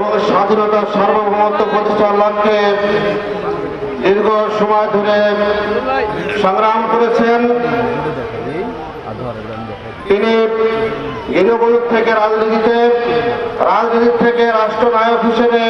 এবং স্বাধীনতার সার্বভৌমত্ব প্রতিষ্ঠার লক্ষ্যে দীর্ঘ সময় ধরে সংগ্রাম করেছেন। তিনি গৃহবধূ থেকে রাজনীতি থেকে রাষ্ট্রনায়ক হিসেবে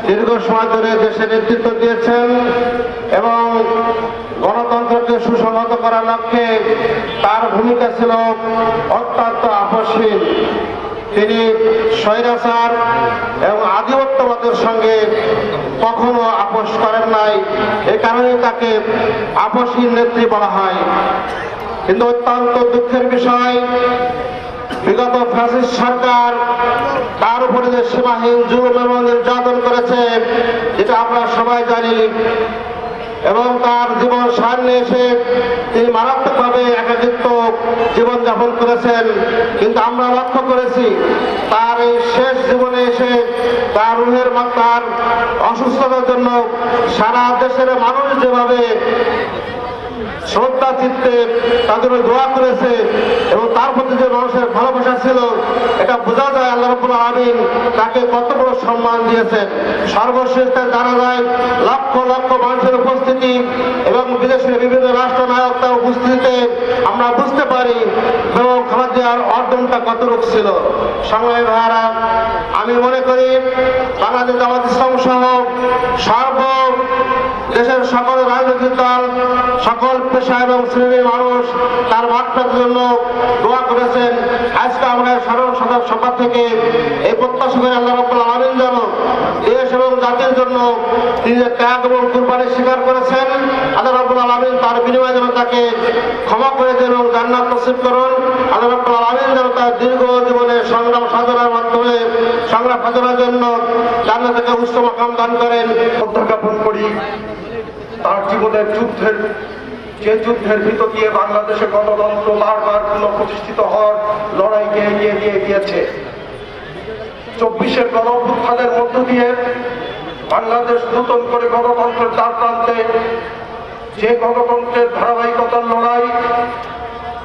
দীর্ঘ সময় ধরে দেশে নেতৃত্ব দিয়েছেন এবং গণতন্ত্রকে সুসংহত করার লক্ষ্যে তার ভূমিকা ছিল অত্যন্ত আপসহীন। তিনি স্বৈরাচার এবং আধিপত্যবাদের সঙ্গে কখনো আপোষ করেন নাই, এ কারণে তাকে আপসহীন নেত্রী বলা হয়। কিন্তু অত্যন্ত দুঃখের বিষয়, বিগত ফ্যাসিস্ট সরকার তার উপরে যে সীমাহীন জুলুম এবং নির্যাতন করেছে, যেটা আমরা সবাই জানি, এবং তার জীবন সামনে এসে তিনি মারাত্মকভাবে একাকিত্ব জীবনযাপন করেছেন। কিন্তু আমরা লক্ষ্য করেছি তার এই শেষ জীবনে এসে তার রুহের তার অসুস্থতার জন্য সারা দেশের মানুষ যেভাবে শ্রদ্ধা চিত্তে তাদের দোয়া করেছে এবং তার প্রতি যে মানুষের ভালোবাসা ছিল, এটা বোঝা যায় আল্লাহ রাব্বুল আলামিন তাকে কত বড় সম্মান দিয়েছেন। সর্বশেষ জানা যায় লক্ষ লক্ষ মানুষের উপস্থিতি এবং বিদেশের বিভিন্ন রাষ্ট্রনায়ক তার উপস্থিতিতে আমরা বুঝতে পারি এবং খালেদা জিয়ার অর্জনটা কতটুকু ছিল। সংগ্রামী ভাইয়েরা, আমি মনে করি বাংলাদেশ জামাত ইসলাম সহ দেশের সকল রাজনৈতিক দল, সকল পেশা এবং শ্রেণীর মানুষ তার বার্তার জন্য দোয়া করেছেন। আজকে আমরা সাধারণ সভা থেকে এই প্রত্যাশা করে আল্লাহ রাব্বুল আলামিন যেন দেশ এবং জাতির জন্য তিনি যে ত্যাগ এবং কুরবানি স্বীকার করেছেন, আল্লাহ রাব্বুল আলামিন তার বিনিময়ে যেন তাকে ক্ষমা করে দেন এবং জান্নাত নসিব করুন। আল্লাহ রাব্বুল আলামিন যেন তার দীর্ঘ জীবনে সংগ্রাম সাধনার মাধ্যমে সংগ্রাম সাধনার জন্য জান্নাত থেকে উচ্চ মাকাম দান করেন। শ্রদ্ধা জ্ঞাপন করি তার জীবনের যে যুদ্ধের ভিতর দিয়ে বাংলাদেশে গণতন্ত্র বারবার পুনঃপ্রতিষ্ঠিত হওয়ার লড়াইকে এগিয়ে নিয়ে গিয়েছে। 24-এর গণঅভ্যুত্থানের মধ্য দিয়ে বাংলাদেশ নতুন করে গণতন্ত্রের দ্বার প্রান্তে, যে গণতন্ত্রের ধারাবাহিকতার লড়াই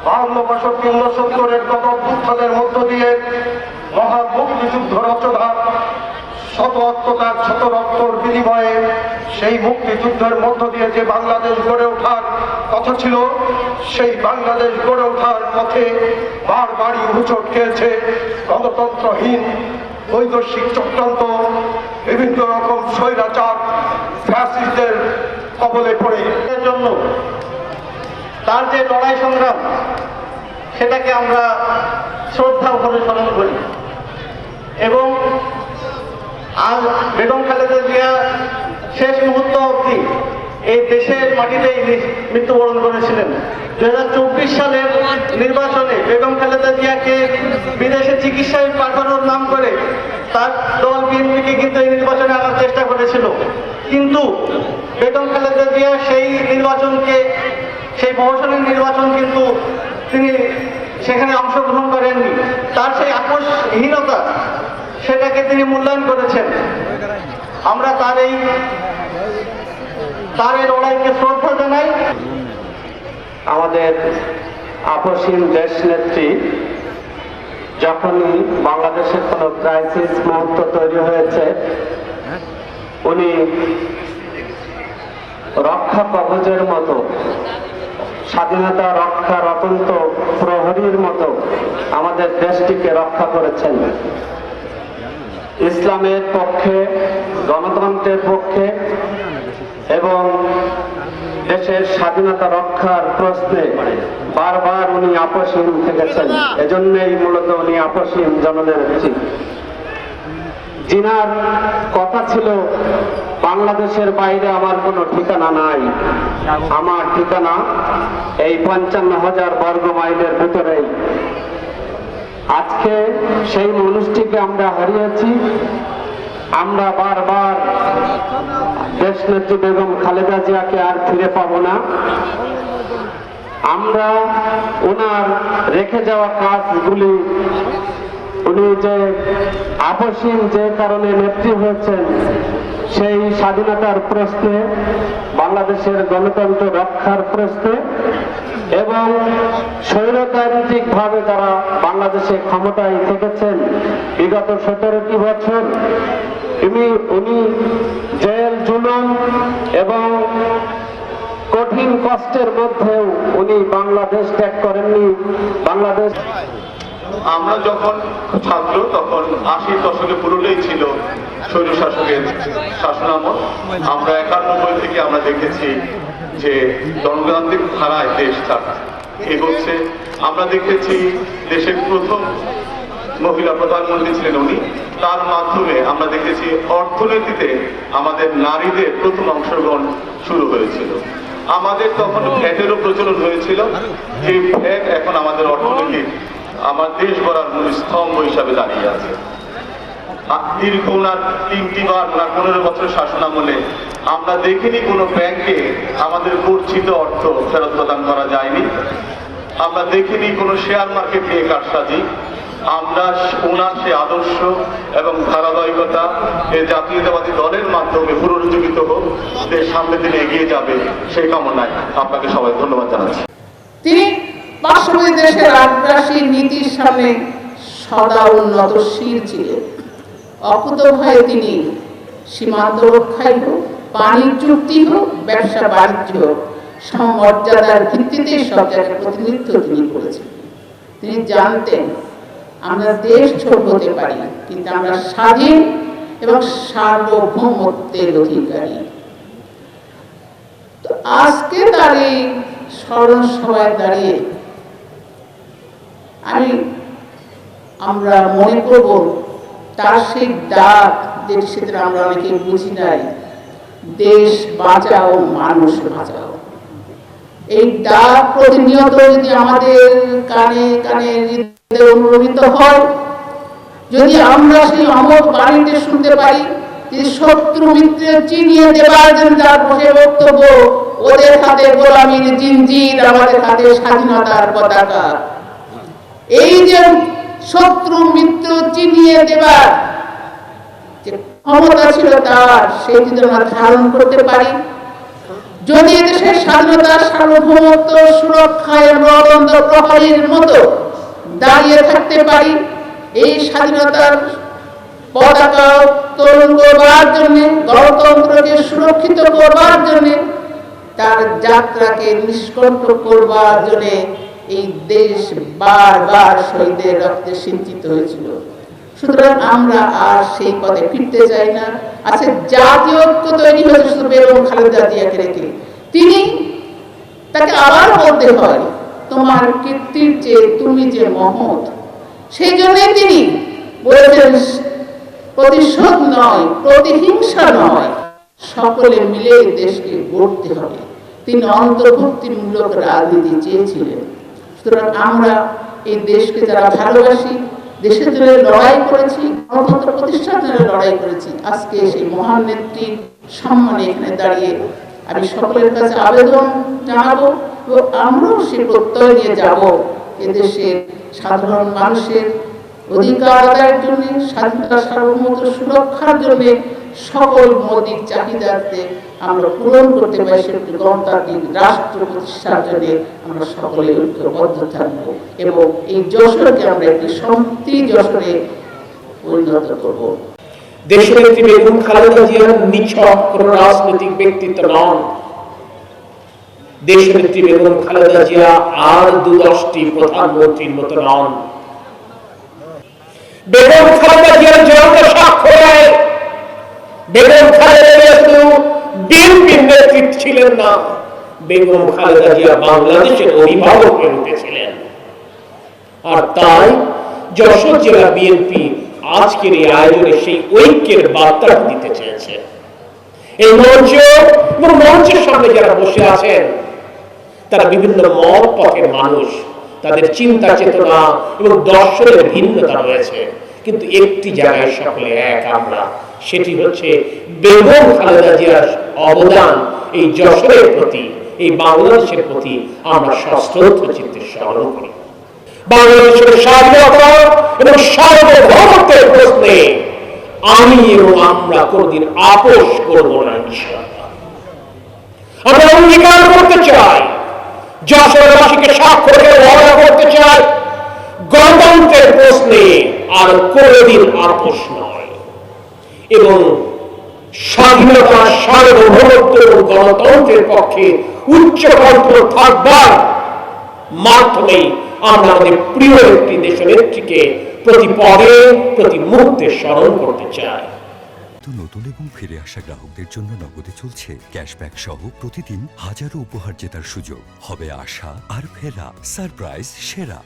52-62-69-এর গণঅভ্যুত্থানের মধ্য দিয়ে মহা মুক্তিযুদ্ধ রচনা, শত আত্মত্যাগ শত রক্তর বিনিময়ে সেই মুক্তিযুদ্ধের মধ্য দিয়ে যে বাংলাদেশ গড়ে ওঠার কথা ছিল, সেই বাংলাদেশ গড়ে ওঠার পথে বারবারই হোঁচট খেয়েছে গণতন্ত্রহীন বৈদেশিক চক্রান্ত, বিভিন্ন রকম স্বৈরাচার ফ্যাসিস্টদের কবলে পড়ে। এর জন্য তার যে লড়াই সংগ্রাম, সেটাকে আমরা শ্রদ্ধা ভরে স্মরণ করি এবং আজ বেগম খালেদা জিয়া শেষ মুহূর্ত অবধি এই দেশের মাটিতেই মৃত্যুবরণ করেছিলেন। 2024 সালের নির্বাচনে বেগম খালেদা জিয়াকে বিদেশে চিকিৎসায় পাঠানোর নাম করে তার দল বিএনপিকে কিন্তু এই নির্বাচনে আনার চেষ্টা করেছিল, কিন্তু বেগম খালেদা জিয়া সেই প্রহসনের নির্বাচন কিন্তু তিনি সেখানে অংশগ্রহণ করেননি। তার সেই আপোষহীনতা, সেটাকে তিনি মূল্যায়ন করেছেন। আমরা তার এই লড়াইকে শ্রদ্ধা জানাই। আমাদের আপসহীন দেশ নেত্রী যখনই বাংলাদেশের কোনো ক্রাইসিস মুহূর্ত তৈরি হয়েছে, উনি রক্ষা কবচের মতো, স্বাধীনতা রক্ষার অত্যন্ত প্রহরীর মতো আমাদের দেশটিকে রক্ষা করেছেন। ইসলামের পক্ষে, গণতন্ত্রের পক্ষে এবং দেশের স্বাধীনতা রক্ষার প্রশ্নে বারবার উনি আপসহীন থেকেছেন। এজন্যই মূলত উনি আপসহীন জননেত্রী। জিনার কথা ছিল, বাংলাদেশের বাইরে আমার কোনো ঠিকানা নাই, আমার ঠিকানা এই 55,000 বর্গ মাইলের ভিতরেই। আজকে সেই মানুষটিকে আমরা হারিয়েছি। আমরা বারবার দেশনেত্রী বেগম খালেদা জিয়াকে আর ফিরে পাবো না। আমরা ওনার রেখে যাওয়া কাজগুলি উনি যে আপসহীন যে কারণে নেত্রী হয়েছেন, সেই স্বাধীনতার প্রশ্নে, বাংলাদেশের গণতন্ত্র রক্ষার প্রশ্নে এবং স্বৈরতান্ত্রিক ভাবে যারা বাংলাদেশে ক্ষমতায় থেকেছেন বিগত 17টি বছর, উনি জেল জুলুম এবং কঠিন কষ্টের মধ্যেও উনি বাংলাদেশ ত্যাগ করেননি। বাংলাদেশ আমরা যখন ছাত্র তখন 80 দশকে পুরোটাই ছিল স্বৈর শাসকের শাসনামল। আমরা 91 থেকে আমরা দেখেছি যে গণতান্ত্রিক ধারায় দেশটা এগোচ্ছে। আমরা দেখেছি দেশের প্রথম মহিলা প্রধানমন্ত্রী ছিলেন উনি। তার মাধ্যমে আমরা দেখেছি অর্থনীতিতে আমাদের নারীদের প্রথম অংশগ্রহণ শুরু হয়েছিল। আমাদের তখন ভ্যাটেরও প্রচলন হয়েছিল, যে ভ্যাট এখন আমাদের অর্থনীতির আমার দেশ গড়ার মূল স্তম্ভ হিসাবে দাঁড়িয়ে আছে। দীর্ঘ ওনার 3টি বার না 15 বছর শাসনামলে আমরা দেখিনি কোনো ব্যাংকে আমাদের গচ্ছিত অর্থ ফেরত প্রদান করা যায়নি। আমরা দেখিনি কোনো শেয়ার মার্কেট নিয়ে কারসাজি। আমরা ওনার সে আদর্শ এবং ধারাবাহিকতা এই জাতীয়তাবাদী দলের মাধ্যমে পুনরুজ্জীবিত হোক, দেশ সামনের দিনে এগিয়ে যাবে সেই কামনায় আপনাকে সবাই ধন্যবাদ জানাচ্ছি। তিনি পার্শ্ববর্তী দেশের আগ্রাসী নীতির সামনে সদা উন্নতশীল ছিলেন। অকুতোভয়ে তিনি সীমান্ত রক্ষাই হোক, বাণিজ্য চুক্তি হোক, ব্যবসা বাণিজ্য হোক, সমমর্যাদার ভিত্তিতে সব জায়গায় প্রতিনিধিত্ব তিনি করেছেন। তিনি জানতেন আমরা দেশ ছোট হতে পারি, কিন্তু আমরা স্বাধীন এবং সার্বভৌমত্বের অধিকারী। আজকে তার এই স্মরণ সভায় দাঁড়িয়ে আমরা মনে করব তার সেই ডাক, যেটি সেটা আমরা অনেকে বুঝি নাই, দেশ বাঁচাও মানুষ বাঁচাও। এই ডাক প্রতিনিয়ত যদি আমাদের কানে কানে অনুরোধিত হয়, যদি আমরা সেই অমর বাণীতে শুনতে পারি যে শত্রু মিত্র চিনিয়ে দেবার জন্য যার বসে বক্তব্য, ওদের হাতে গোলামীর জিঞ্জির, আমাদের হাতে স্বাধীনতার পতাকা। এই যে শত্রু মিত্র চিনিয়ে দেবার যে ক্ষমতা ছিল তার, সেই যদি আমরা ধারণ করতে পারি, যদি দেশের স্বাধীনতা, সার্বভৌমত্ব সুরক্ষায় গণতন্ত্র প্রহরীর মতো দাঁড়িয়ে থাকতে পারি, এই স্বাধীনতার পতাকা উত্তোলন করবার জন্য, গণতন্ত্রকে সুরক্ষিত করবার জন্য, তার যাত্রাকে নিষ্কণ্ঠ করবার জন্য এই দেশ বারবার শহীদের রক্তে সিঞ্চিত হয়েছিল। সুতরাং আমরা আর সেই পথে ফিরতে চাই না। আচ্ছা, জাতীয় ঐক্য তৈরি হয়েছে শুধু বেগম খালেদা জিয়াকে রেখে। তাকে আবার বলতে হয় তোমার কীর্তির চেয়ে তুমি যে মহৎ। সেই জন্য তিনি বলেছেন প্রতিশোধ নয়, প্রতিহিংসা নয়, সকলে মিলে দেশকে গড়তে হবে। তিনি অন্তর্ভুক্তিমূলক রাজনীতি চেয়েছিলেন। সুতরাং আমরা এই দেশকে যারা ভালোবাসি, দেশের জন্য লড়াই করেছি, গণতন্ত্র প্রতিষ্ঠার জন্য লড়াই করেছি, আজকে সেই মহান নেত্রীর সম্মানে এখানে দাঁড়িয়ে আমি সকলের কাছে আবেদন জানাবো এবং আমরাও সে প্রত্যয় নিয়ে যাব এদেশের সাধারণ মানুষের অধিকার আদায়ের জন্য, স্বাধীনতা সার্বভৌমত্ব সুরক্ষার জন্য সকল মৌলিক চাহিদাতে আমরা পূরণ করতে পারি। সেটি গণতান্ত্রিক রাষ্ট্র প্রতিষ্ঠার জন্য আমরা সকলে ঐক্যবদ্ধ থাকবো এবং এই যশোরকে আমরা একটি শান্তি যশোরে পরিণত করব। দেশনেত্রী বেগম খালেদা জিয়া নিছক কোন রাজনৈতিক ব্যক্তিত্ব নন। দেশনেত্রী বেগম খালেদা জিয়া আর 2-10টি প্রধানমন্ত্রীর মতো নন। বেগম খালেদা জিয়ার জন্ম সাক্ষরে বেগম খালেদা জিয়া শুধু বিএনপির নেতৃত্ব ছিলেন না, বেগম খালেদা জিয়া বাংলাদেশের অভিভাবকের রূপে ছিলেন। আর তাই যশোর জেলা বিএনপি আজকের এই আয়োজনে সেই ঐক্যের বার্তা দিতে চেয়েছে। এই মঞ্চ এবং মঞ্চের সামনে যারা বসে আছেন তারা বিভিন্ন মত পথের মানুষ, তাদের চিন্তা চেতনা এবং দর্শনের ভিন্নতা রয়েছে, কিন্তু একটি জায়গায় সকলে এক আমরা, সেটি হচ্ছে বেগম খালেদা জিয়ার অবদান এই যশোরের প্রতি, এই বাংলাদেশের প্রতি আমরা সশ্রদ্ধ চিত্তে স্মরণ করি। বাংলাদেশের স্বাধীনতা এবং সার্বভৌমত্বের প্রশ্নে আমি এবং আমরা কোনদিন আপোষ করব না ইনশাআল্লাহ। আমরা অঙ্গীকার করতে চাই, যশোরবাসীকে স্বাক্ষর করে ওয়াদা করতে চাই, গণতন্ত্রের প্রশ্নে আর কোনদিন আপোষ নয় এবং স্বাধীনতা, সার্বভৌমত্ব এবং গণতন্ত্রের পক্ষে উচ্চকণ্ঠ থাকবার মাধ্যমে আমরা আমাদের প্রিয় একটি দেশনেত্রীকে প্রতি পদে প্রতি মুহূর্তে স্মরণ করতে চাই। নতুন এবং ফিরে আসা গ্রাহকদের জন্য নগদে চলছে ক্যাশব্যাক সহ প্রতিদিন হাজারো উপহার জেতার সুযোগ। হবে আশা আর ফেরা, সারপ্রাইজ সেরা।